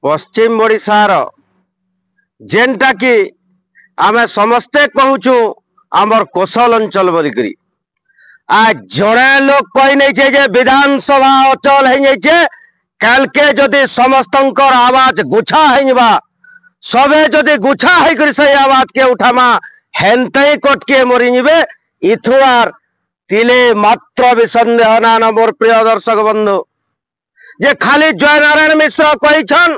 पश्चिम ओडिशार जेनटा कि आमे समस्ते कहूछु आमर कोसल अंचल बोलिकरी आ जड़े लोग कही नहीं छे जे विधानसभा अचल है कल के जदि समस्तंकर आवाज गुछा है सबे जदि गुछा है से आवाज के उठामा हेनते कटके मरीजे इथुआर तिले मात्र विसंदेह ना मोर प्रिय दर्शक बंधु जे खाली जय नारायण मिश्र कहीछन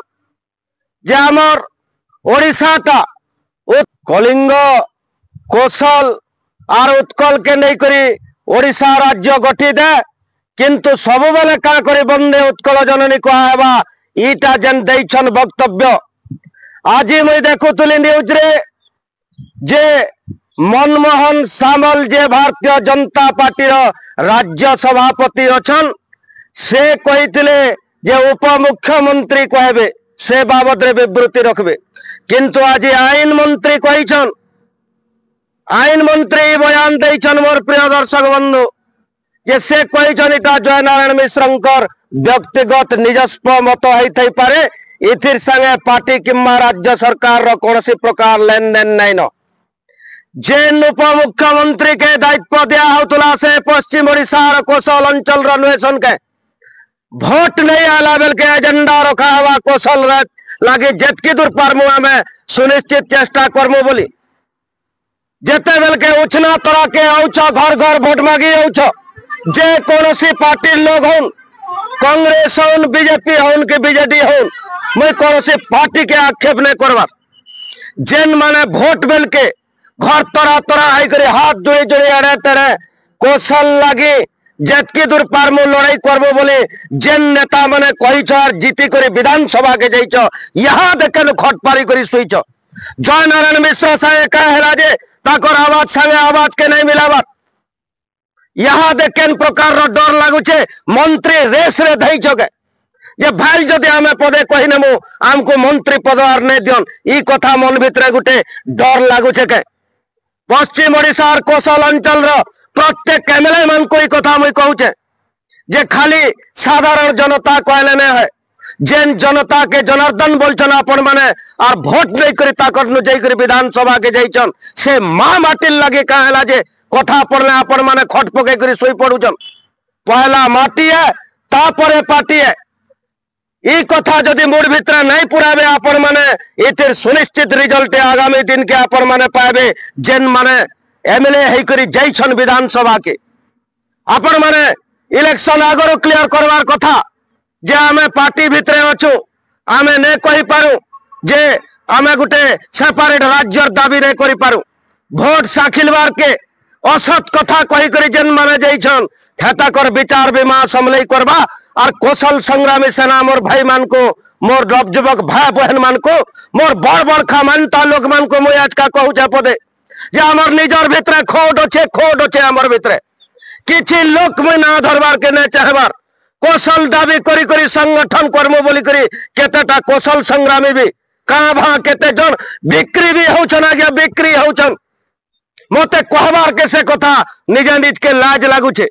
जे आमर ओडिशाटा कलिंग कौशल और उत्कल के नहीं करी ओडिशा राज्य गठित है किंतु सब बेले का करी बंदे उत्कल जननी कहवा ईटा जेन देछन वक्तव्य आज मुई देखुली न्यूज रे जे मनमोहन सामल जे भारतीय जनता पार्टी राज्य सभापति अछन से कहिथिले जे उप मुख्यमंत्री कहबे से बाबद रे विवृत्ति रखबे किंतु आज आईन मंत्री कहिछन आईन मंत्री बयान देछन मोर प्रिय दर्शक बंधु जे से कहिछन इटा जय नारायण मिश्रंकर व्यक्तिगत निजस्व मत होई पारे इथिर संगे पार्टी किंबा राज्य सरकार रो कोनोसी प्रकार लेन देन नहीं न जेन उप मुख्यमंत्री के दायित्व दिया होतला से पश्चिम ओडिशा कौशल अंचल रनवेशन के भोट नहीं आला बेल के एजेंडा रखा हुआ कौशल लगे जितकी दूर पारमु आमे सुनिश्चित चेष्टा करमु बोली जेते बेल के उछना तरह के औछ घर घर भोट मांगी औछ जे कोनोसी पार्टी लोग होन कांग्रेस होन बीजेपी होन के बीजेडी होन मैं कोनोसी पार्टी के आक्षेप नहीं करवा जेन माने भोट बेल के घर तरह तरह आई करे हाथ जोड़े जोड़े अड़े तेरे कौशल लगे जेतकी दूर पारमु लड़ाई करबो बोले जेन नेता माने कहिछ और जीती करे विधानसभा के जाइछ यहाँ देखन खट पारी करी सुइछ जय नारायण मिश्र साहे कहला जे ताकर आवाज संगे आवाज के नहीं मिलावा यहाँ देखेन प्रकार रो डर लागुचे मंत्री रेस रे धैछ के जे भाई जदि आमे पदे कहि नेमु आमको मंत्री पद आर नहीं दियन ई कथा मन भितरे गुटे डर लागुचे के पश्चिम ओडिशा कौशल अंचल रो प्रत्येक एमएलए मान को कथा मुई कहूचे जे खाली साधारण जनता कहले नहीं है जेन जनता के जनार्दन बोलछन आपण माने और भोट नहीं करी ताकर नु जाई करी विधानसभा के जाइछन से मां माटी लगे कहला जे कथा पड़ले आपण माने खट पके करी सोई पडुछन पहला माटी है तापरे पार्टी है ई कथा जदि मूड भितर नहीं पुराबे आपण माने इतिर सुनिश्चित रिजल्ट आगामी दिन के आपण माने पाबे जेन माने एमएलए है करी जाइछन विधानसभा के आपण माने इलेक्शन आगरो क्लियर करवार कथा जे आमे पार्टी भितरे अछु आमे ने कहि पारू जे आमे गुटे सेपरेट राज्य दाबी नहीं करि पारू भोट साखिलवार के असत कथा कहि करी जेन माने जाइछन हेता कर विचार विमर्श हमलई करबा और कौशल संग्रामी सेना मोर भाई मान को मोर नवजुवक भाई बहन मान को मोर बड़ बड़ खामानता लोक मान को मुई आज का कहू जा पदे जे हमर निजर भितरे खोट अच्छे हमर भितरे किछि लोक मुई ना धरबार के न चाहबार कौशल दाबी करी करी संगठन कर्म बोली करी केतेटा कौशल संग्रामी भी कहाँ भा केते जन बिक्री भी होछन आज्ञा बिक्री होछन मते कहबार के से कथा निजे निज के लाज लागुचे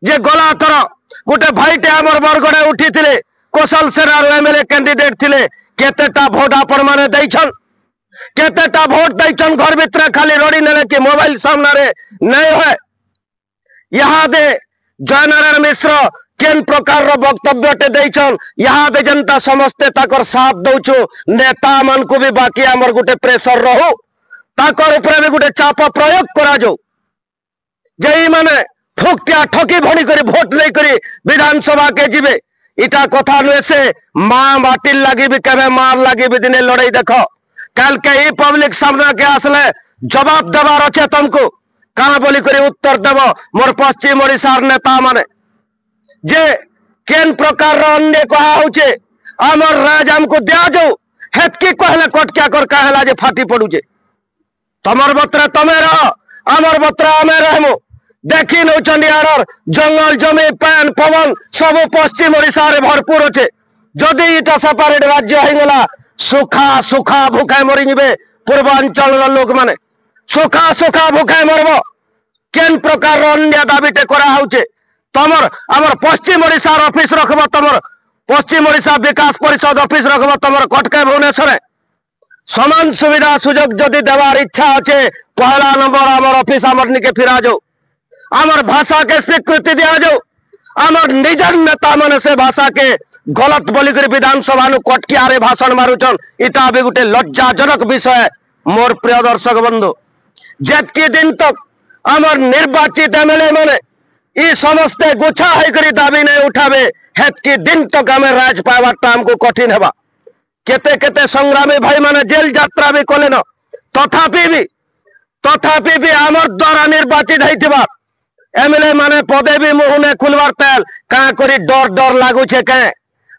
जे गला थर गोटे भाईटे आमर बरगड़े उठी थिले कौशल सेनार एमएलए कैंडिडेट थिले केतेटा भोट आपण माने दैछन केतेटा भोट दैछन घर भितर खाली रड़ी नेले कि मोबाइल सामने रे नहीं है यहाँ दे जय नारायण मिश्र केन प्रकार रो वक्तव्य टे दैछन यहाँ दे जनता समस्ते ताकर साथ दउछु नेता मन को भी बाकी आमर गोटे प्रेशर रहू ताकर ऊपर भी गोटे चाप प्रयोग करा जो जई माने ठुकटिया ठकी भणी करी भोट नहीं करी विधानसभा के जीवे इटा कथा नुहे से मां माटी लगी भी कहे मार लगी भी दिने लड़ाई देखो कल के ही पब्लिक सामने के आसले जवाब देवार अच्छे तुमको कहा बोली करी उत्तर देव मोर पश्चिम ओडिशा नेता माने जे केन प्रकार अन्य कहा होचे आमर राज हमको दिया जाऊ हेतकी कहले कटकिया कर कहला जे फाटी पड़ुचे तमर बत्रा तमे रह आमर बत्रा आमे रहमु देखी नौ चंडियार जंगल जमी पैन पवन सब पश्चिम ओडिशा रे भरपूर अच्छे जदि इटा सेपरेट राज्य होगला सुखा सुखा भूखाए मरी जीवे पूर्वांचल लोक माने सुखा सुखा भूखाए मरब केन प्रकार अन्य दाबीटे करा होचे तमर आमर पश्चिम ओडिशा ऑफिस रखब तमर पश्चिम ओडिशा विकास परिषद ऑफिस रखब तुम कटके भुवनेश्वर समान सुविधा सुजोग जदि देवार इच्छा अच्छे पहला नंबर आमर ऑफिस आमर निके फिरा जाओ आमर भाषा के स्वीकृति दिया जाओ आमर निजर नेता मन से भाषा के गलत बोलिक विधानसभा कटकिया भाषण मारुचन इटा भी गोटे लज्जाजनक विषय मोर प्रिय दर्शक बंधु जेतकी दिन तक आमर निर्वाचित एमएलए माने ई समस्ते गुच्छा होकर दाबी नहीं उठावे हेतकी दिन तक आम राज पाइबाटा आमको कठिन हेबा केते केते संग्रामी भाई माने जेल यात्रा भी कले न तथापि भी आमर द्वारा निर्वाचित होइथिबा एमएलए माने पदे भी मुह ने खुलवार तेल का करी डर डर लागुछे के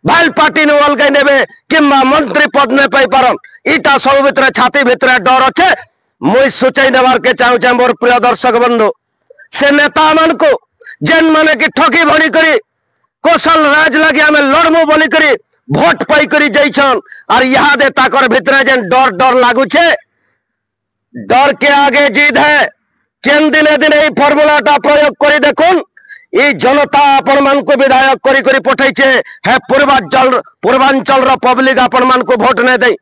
भाल पार्टी ने अलगाई नेबे किंबा मंत्री पद ने पाई पारन इटा सब भितर छाती भितर डर अच्छे मुई सूचाई नेबार के चाहूचे मोर प्रिय दर्शक बंधु से नेता मान को जेन माने कि ठकी भणी करी कौशल राज लगे आम लड़मु बोली करी भोट पाई करी जाइछन और यहाँ दे ताकर भितर जेन डर डर लागुछे डर के आगे जीत है केन दिने दिने फर्मुलाटा प्रयोग करी देखुन ये जनता आपण मान को विधायक करी करी पठाइछे है पूर्वांचल रो पब्लिक आपण मान को वोट ने दे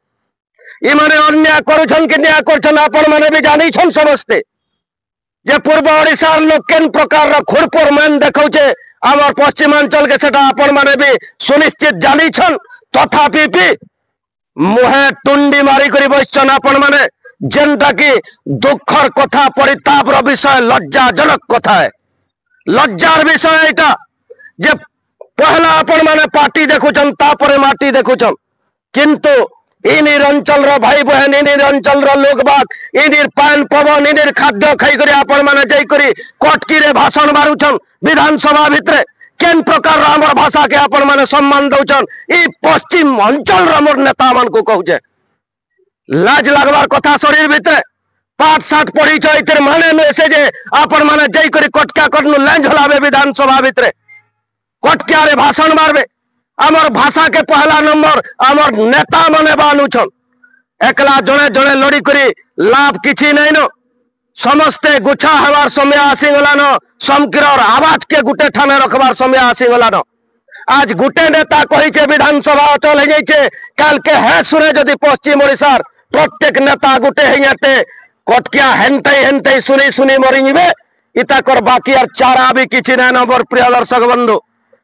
ई माने अन्याय करूछन कि न्याय करछन आपण माने भी जानी छन समझते जे पूर्व ओडिशा लोक केन प्रकार रो खुरपुर मान देखौछे आमर पश्चिमांचल के सेटा आपण माने भी सुनिश्चित जानी छन तथापि भी मुहे टुंडी मारी करी बसछन आपण माने जेनटा कि दुखर कथा परिताप रो विषय लज्जाजनक कथा है लज्जार विषय एटा जे पहला आपण माने पार्टी देखुछन तापरे माटी देखुछन किंतु इनिर अंचल रो भाई बहन इनिर अंचल रो लोग बाग इनिर पान पवन इनिर खाद्य खाई करी आपण माने जाई करी कटकी रे भाषण मारुछन विधानसभा भितरे केन प्रकार आमर भाषा के आपण माने सम्मान दउछन ई पश्चिम अंचल रो मोर नेता मान को कहूचे लाज लागबार कथा शरीर भितरे पाठ साठ पढ़ी इतर माने नुहे से जे आपण माने जाई करी कटका करनु लांज हलावे विधानसभा भितरे कटकिया रे भाषण मारबे आमर भाषा के पहला नंबर आमर नेता माने बानुछन एकला जणे जणे लड़ी करी लाभ किछि नहीं न समस्ते गुच्छा हवार समय आसीगला न समकिर आवाज के गुटे ठाने रखबार समय आसीगला न आज गुटे नेता कहिछे विधानसभा अचल हो जाइछे काल के है सुने जदि पश्चिम ओडिशार प्रत्येक नेता गुटे हेते कटकिया हेनते हेनते सुनी सुनी मरिबे इताकर बाकी आर चारा भी किछि नै नंबर प्रिय दर्शक बंधु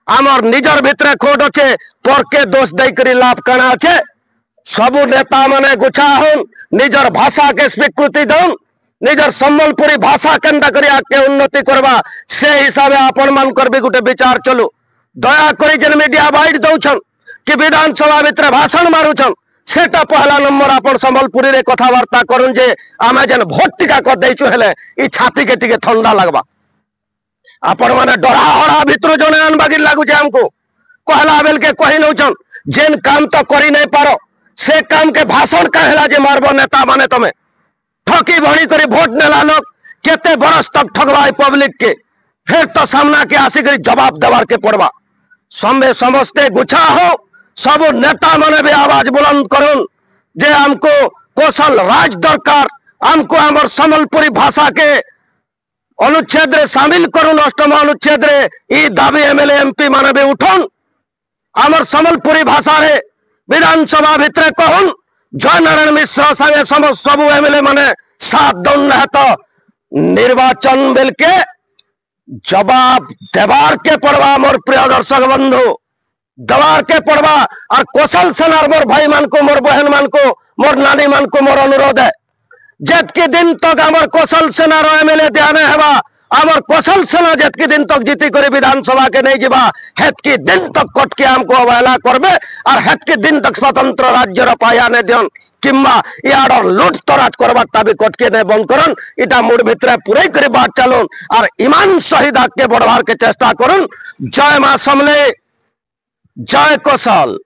आमर निजर भितरे खोट अच्छे पर के दोष दे करी लाभ काना अच्छे सबु नेता माने गुछा हन निजर भाषा के स्वीकृति दन निजर सम्बलपुरी भाषा केनता करी आके उन्नति करबा से हिसाब से आपण मानकर भी गोटे विचार चलू दया करी जेन मीडिया बाइट दउछन कि विधानसभा भितरे भाषण मारुछन सेटा पहला नंबर आपण सम्बलपुरी रे कथावार्ता करूं जे आमे जेन भोट टिका कर दैछु हेले ई छाती के टिके ठंडा लगबा आपण माने डरा हड़ा भितर जने अनबागी लागुचे हमको कहला बेल के कहि नउछन जेन काम तो करी नहीं पारो से काम के भाषण कहला जे मारबो नेता माने तमे ठकी भणी करी वोट नेला लोग केते बरस तक ठगवाई पब्लिक के फिर तो सामना के आसी करी जवाब देवार के पड़वा समस्ते गुच्छा हो सब नेता माने भी आवाज बुलंद करुन जे हमको कौशल राज दरकार हमको आमर सम्बलपुरी भाषा के अनुच्छेद रे शामिल करुन अष्टम अनुच्छेद रे ई दाबी एमएलए एमपी माने भी उठन आमर सम्बलपुरी भाषा रे विधानसभा भितरे कहन जय नारायण मिश्र संगे सबु एमएलए माने साथ दन है तो निर्वाचन बेल के जवाब देवार के पड़वा मोर प्रिय दर्शक बंधु दवार के पड़वा और कौशल सेनार मोर भाई मान को मोर बहन मान को मोर नानी मान को मोर अनुरोध है जेतके दिन तक आमर कौशल सेनार एमएलए ध्यान हेबा आमर कौशल सेना जेतके दिन तक जीती करे विधानसभा के नहीं जीवा हेतके दिन तक कटके हमको अवहेला करबे और हेतके दिन तक स्वतंत्र राज्य पाया ने दियन किंबा यार लुट तराज करबाटा भी कटके ने बंद करन इटा मुड़ भितरे पूरे करे बात चलुन और ईमान सहित आगे बढ़वार के चेष्टा करुन जय मां समले जय कौशल।